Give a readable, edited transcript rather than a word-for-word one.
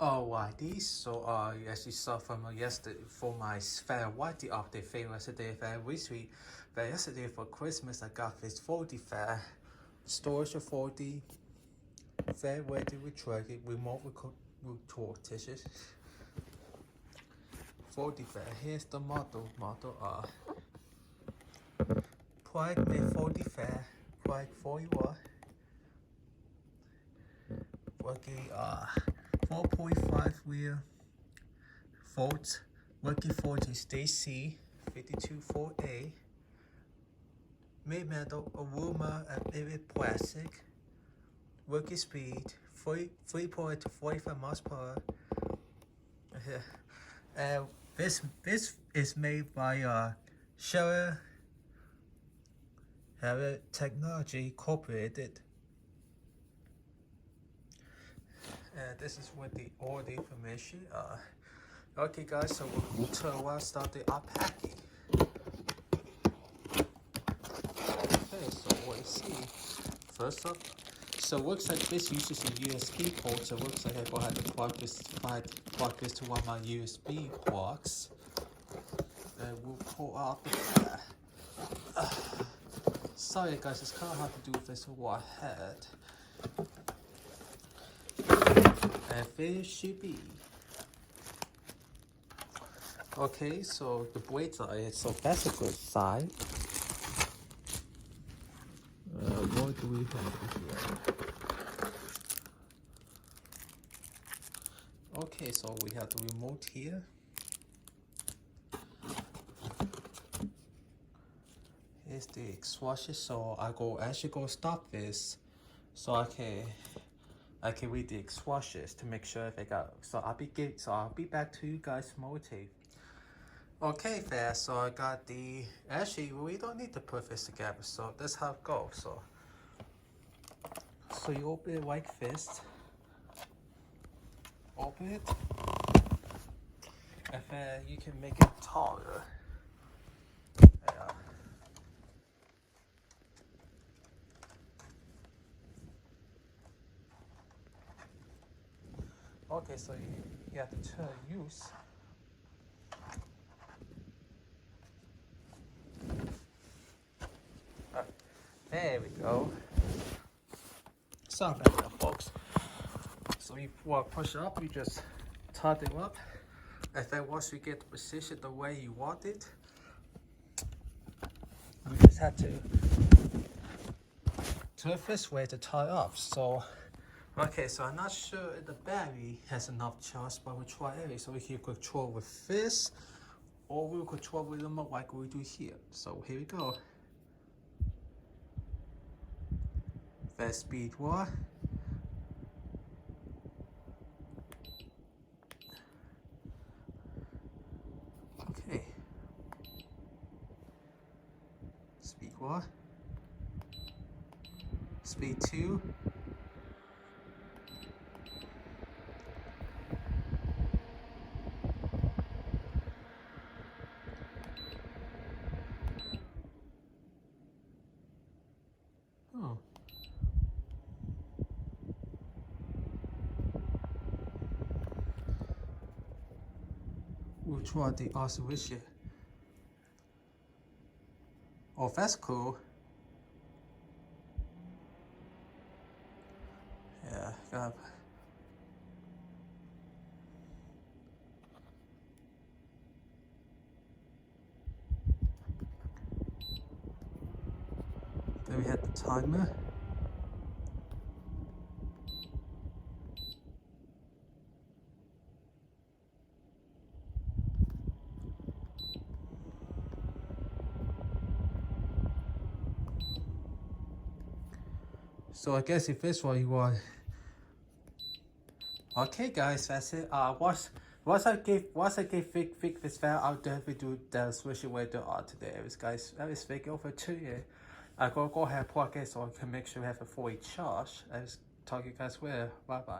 Alrighty, so as you saw from yesterday for my fair whitey update for yesterday fair this week, but yesterday for Christmas I got this 40 fair storage of 40 fair ready with tracking remote with tortoises 40 fair. Here's the model Pride May 40 fair Pride 41 working 4.5 wheel volts working voltage DC 52.4A made metal aroma and vivid plastic working speed 3.45 miles per hour. And this is made by Scherer Technology Incorporated. And this is what all the information are. Okay guys, so we'll start the unpacking. Okay, so what you see, first up, so it looks like this uses a USB port, so it looks like I go ahead and plug this to one of my USB plugs. And we'll pull out the fair. Sorry guys, it's kind of hard to do this with one hand. And there should be. Okay, so the blades are it, so that's a good sign. What do we have here? Okay, so we have the remote here. Here's the exhaust, so I actually go stop this so I can read the exhaust to make sure if I got. So I'll be back to you guys momentarily. Okay, there. So I got the. Actually, we don't need to put this together. So that's how it goes. So you open it like this. Open it, and then you can make it taller. Yeah. Okay, so you have to turn use. There we go. Sorry about that, folks. So you push it up, you just tighten it up, and then once you get the position the way you want it, you just have to turn this way to tie up. So, okay, so I'm not sure if the battery has enough charge, but we'll try it. So we can control with this, or we'll control with the remote like we do here. So here we go. Fast speed 1. Okay. Speed 1. Speed 2. Oh. We'll try the oscillation. Oh, that's cool. Yeah, got. Then we had the timer. So I guess if this one you want. Okay guys, that's it. Once I fix this file, I'll definitely do the switching way to today. Guys, that is fake over 2 years. I go ahead and plug it so I can make sure we have a fully charged. I just talk you guys later. Bye bye.